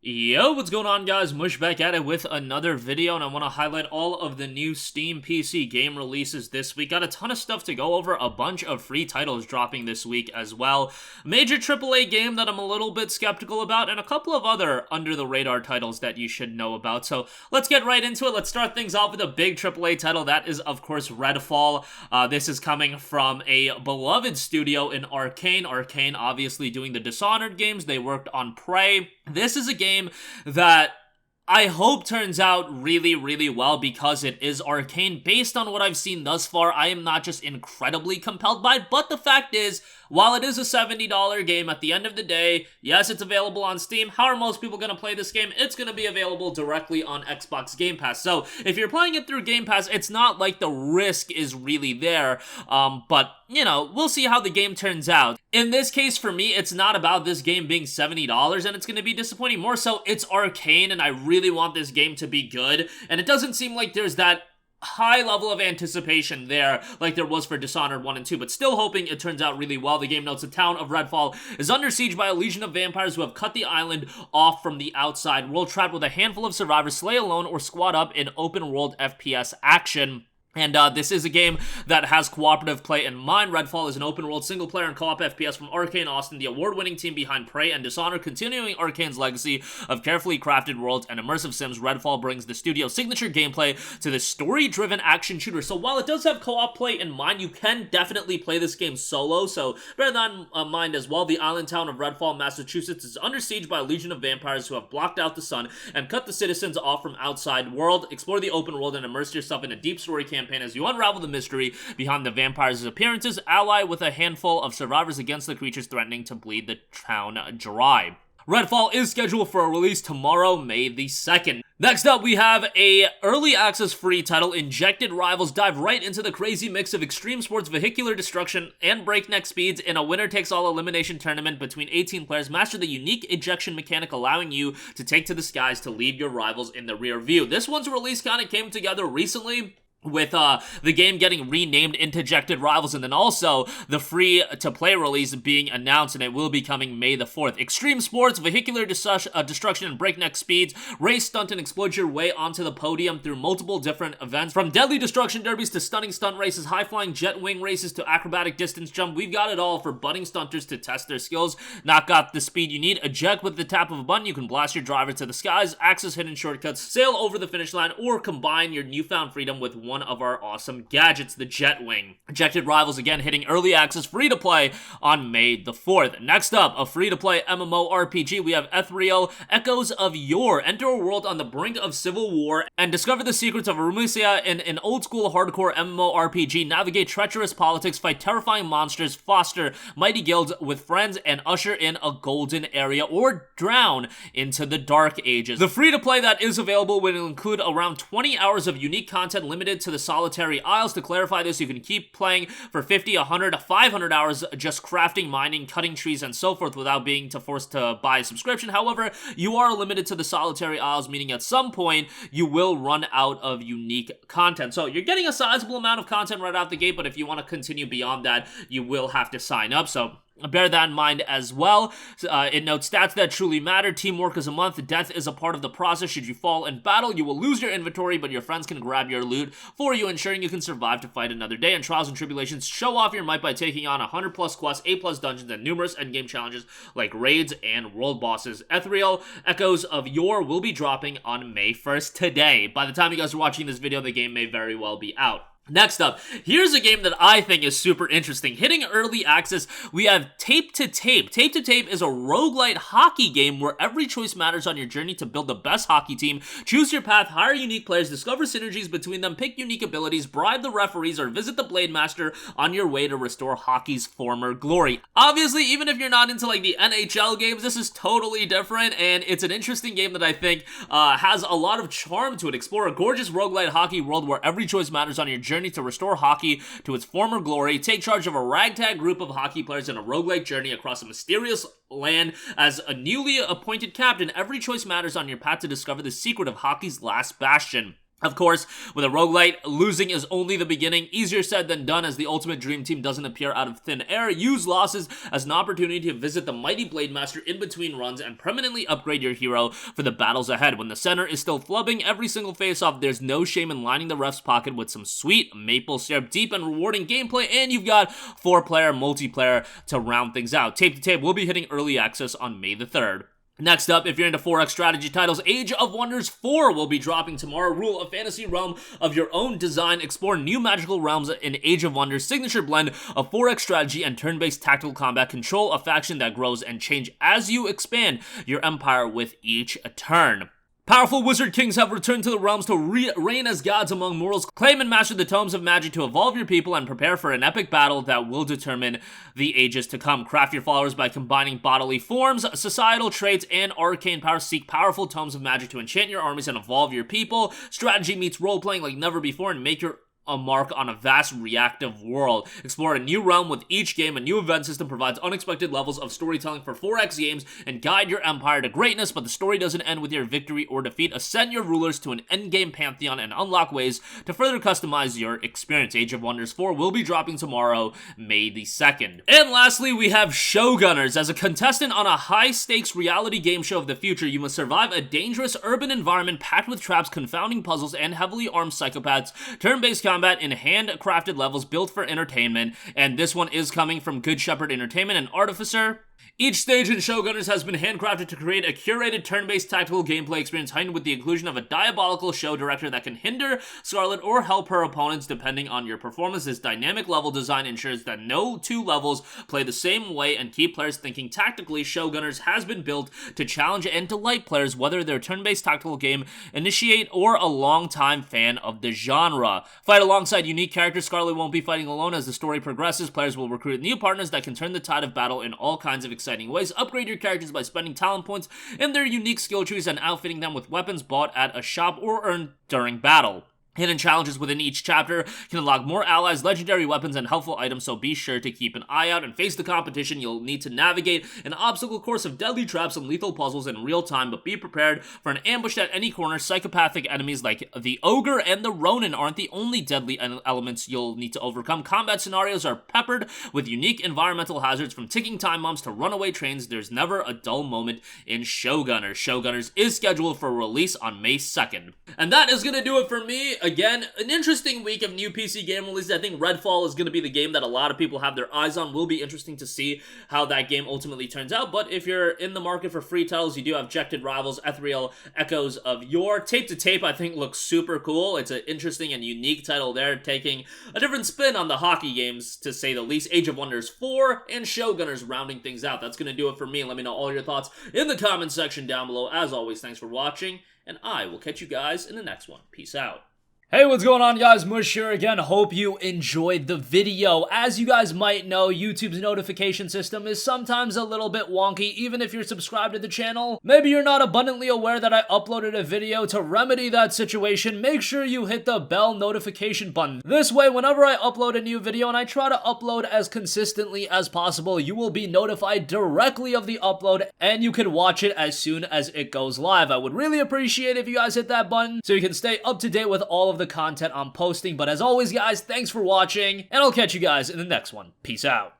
Yo, what's going on, guys? Mush back at it with another video, and I want to highlight all of the new Steam PC game releases this week. Got a ton of stuff to go over, a bunch of free titles dropping this week as well. Major AAA game that I'm a little bit skeptical about, and a couple of other under-the-radar titles that you should know about. So let's get right into it. Let's start things off with a big AAA title. That is, of course, Redfall. This is coming from a beloved studio in Arcane. Arcane obviously doing the Dishonored games. They worked on Prey. This is a game that I hope turns out really, really well because it is Arcane. Based on what I've seen thus far, I am not just incredibly compelled by it, but the fact is, while it is a $70 game, at the end of the day, yes, it's available on Steam. How are most people going to play this game? It's going to be available directly on Xbox Game Pass. So if you're playing it through Game Pass, it's not like the risk is really there. But, you know, we'll see how the game turns out. In this case, for me, it's not about this game being $70 and it's going to be disappointing. More so, it's Arcane and I really want this game to be good. And it doesn't seem like there's that high level of anticipation there like there was for Dishonored 1 and 2, but still hoping it turns out really well. The game notes the town of Redfall is under siege by a legion of vampires who have cut the island off from the outside world, trapped with a handful of survivors, slay alone or squad up in open world FPS action. And this is a game that has cooperative play in mind. Redfall is an open-world single-player and co-op FPS from Arcane Austin, the award-winning team behind Prey and Dishonored, continuing Arcane's legacy of carefully crafted worlds and immersive sims. Redfall brings the studio's signature gameplay to the story-driven action shooter. So while it does have co-op play in mind, you can definitely play this game solo, so bear that in mind as well. The island town of Redfall, Massachusetts is under siege by a legion of vampires who have blocked out the sun and cut the citizens off from outside world. Explore the open world and immerse yourself in a deep story campaign as you unravel the mystery behind the vampires' appearances, ally with a handful of survivors against the creatures threatening to bleed the town dry. Redfall is scheduled for a release tomorrow, May the 2nd. Next up, we have a early access free title, Injected Rivals. Dive right into the crazy mix of extreme sports, vehicular destruction, and breakneck speeds in a winner-takes-all elimination tournament between 18 players. Master the unique ejection mechanic, allowing you to take to the skies to leave your rivals in the rear view. This one's release kind of came together recently with the game getting renamed Interjected Rivals, and then also the free-to-play release being announced, and it will be coming May the 4th. Extreme sports, vehicular destruction, and breakneck speeds. Race, stunt, and explode your way onto the podium through multiple different events. From deadly destruction derbies to stunning stunt races, high-flying jet wing races to acrobatic distance jump, we've got it all for budding stunters to test their skills. Not got the speed you need? Eject with the tap of a button. You can blast your driver to the skies, access hidden shortcuts, sail over the finish line, or combine your newfound freedom with one of our awesome gadgets, the Jetwing. Injected Rivals again hitting early access free-to-play on May the 4th. Next up, a free-to-play MMORPG, we have Ethereal, Echoes of Yore. Enter a world on the brink of civil war and discover the secrets of Rumecia in an old-school hardcore MMORPG. Navigate treacherous politics, fight terrifying monsters, foster mighty guilds with friends, and usher in a golden area or drown into the dark ages. The free-to-play that is available will include around 20 hours of unique content limited to the Solitary Isles. To clarify this, you can keep playing for 50, 100, 500 hours just crafting, mining, cutting trees, and so forth without being forced to buy a subscription. However, you are limited to the Solitary Isles, meaning at some point you will run out of unique content. So you're getting a sizable amount of content right out the gate, but if you want to continue beyond that, you will have to sign up. So bear that in mind as well. It notes stats that truly matter. Teamwork is a month. Death is a part of the process. Should you fall in battle, you will lose your inventory, but your friends can grab your loot for you, ensuring you can survive to fight another day. And Trials and Tribulations, show off your might by taking on 100 plus quests, 8 plus dungeons, and numerous endgame challenges like raids and world bosses. Ethereal, Echoes of Yore will be dropping on May 1st today. By the time you guys are watching this video, the game may very well be out. Next up, here's a game that I think is super interesting. Hitting early access, we have Tape to Tape. Tape to Tape is a roguelite hockey game where every choice matters on your journey to build the best hockey team. Choose your path, hire unique players, discover synergies between them, pick unique abilities, bribe the referees, or visit the Blade Master on your way to restore hockey's former glory. Obviously, even if you're not into like the NHL games, this is totally different, and it's an interesting game that I think has a lot of charm to it. Explore a gorgeous roguelite hockey world where every choice matters on your journey to restore hockey to its former glory. Take charge of a ragtag group of hockey players in a roguelike journey across a mysterious land as a newly appointed captain. Every choice matters on your path to discover the secret of hockey's last bastion. Of course, with a roguelite, losing is only the beginning. Easier said than done, as the ultimate dream team doesn't appear out of thin air. Use losses as an opportunity to visit the mighty Blade Master in between runs and permanently upgrade your hero for the battles ahead. When the center is still flubbing every single face-off, there's no shame in lining the ref's pocket with some sweet maple syrup, deep and rewarding gameplay, and you've got 4-player multiplayer to round things out. Tape to Tape will be hitting early access on May the 3rd. Next up, if you're into 4X strategy titles, Age of Wonders 4 will be dropping tomorrow. Rule a fantasy realm of your own design. Explore new magical realms in Age of Wonders' signature blend of 4X strategy and turn-based tactical combat. Control a faction that grows and change as you expand your empire with each turn. Powerful wizard kings have returned to the realms to reign as gods among mortals. Claim and master the tomes of magic to evolve your people and prepare for an epic battle that will determine the ages to come. Craft your followers by combining bodily forms, societal traits, and arcane powers. Seek powerful tomes of magic to enchant your armies and evolve your people. Strategy meets role-playing like never before, and make a mark on a vast reactive world. Explore a new realm with each game. A new event system provides unexpected levels of storytelling for 4X games and guide your empire to greatness, but the story doesn't end with your victory or defeat. Ascend your rulers to an endgame pantheon and unlock ways to further customize your experience. Age of Wonders 4 will be dropping tomorrow, May the 2nd. And lastly, we have Showgunners. As a contestant on a high-stakes reality game show of the future, you must survive a dangerous urban environment packed with traps, confounding puzzles, and heavily armed psychopaths. Turn-based combat in handcrafted levels built for entertainment, and this one is coming from Good Shepherd Entertainment and Artificer. Each stage in Showgunners has been handcrafted to create a curated turn-based tactical gameplay experience, heightened with the inclusion of a diabolical show director that can hinder, Scarlet, or help her opponents depending on your performance. This dynamic level design ensures that no two levels play the same way and keep players thinking tactically. Showgunners has been built to challenge and delight players, whether they're turn-based tactical game initiate or a long-time fan of the genre. Fight alongside unique characters. Scarlet won't be fighting alone. As the story progresses, players will recruit new partners that can turn the tide of battle in all kinds of exciting ways. Upgrade your characters by spending talent points in their unique skill trees and outfitting them with weapons bought at a shop or earned during battle. Hidden challenges within each chapter can unlock more allies, legendary weapons, and helpful items, so be sure to keep an eye out and face the competition. You'll need to navigate an obstacle course of deadly traps and lethal puzzles in real time, but be prepared for an ambush at any corner. Psychopathic enemies like the Ogre and the Ronin aren't the only deadly elements you'll need to overcome. Combat scenarios are peppered with unique environmental hazards, from ticking time bombs to runaway trains. There's never a dull moment in Showgunners. Showgunners is scheduled for release on May 2nd. And that is going to do it for me. Again, an interesting week of new PC game releases. I think Redfall is going to be the game that a lot of people have their eyes on. Will be interesting to see how that game ultimately turns out. But if you're in the market for free titles, you do have Jected Rivals, Ethereal Echoes of Yore. Tape to Tape, I think, looks super cool. It's an interesting and unique title there, taking a different spin on the hockey games, to say the least. Age of Wonders 4 and Showgunners rounding things out. That's going to do it for me. Let me know all your thoughts in the comment section down below. As always, thanks for watching, and I will catch you guys in the next one. Peace out. Hey, what's going on, guys? Mush here again. Hope you enjoyed the video. As you guys might know, YouTube's notification system is sometimes a little bit wonky, even if you're subscribed to the channel. Maybe you're not abundantly aware that I uploaded a video. To remedy that situation, make sure you hit the bell notification button. This way, whenever I upload a new video, and I try to upload as consistently as possible, you will be notified directly of the upload, and you can watch it as soon as it goes live. I would really appreciate if you guys hit that button so you can stay up to date with all of the content I'm posting. But as always, guys, thanks for watching, and I'll catch you guys in the next one. Peace out.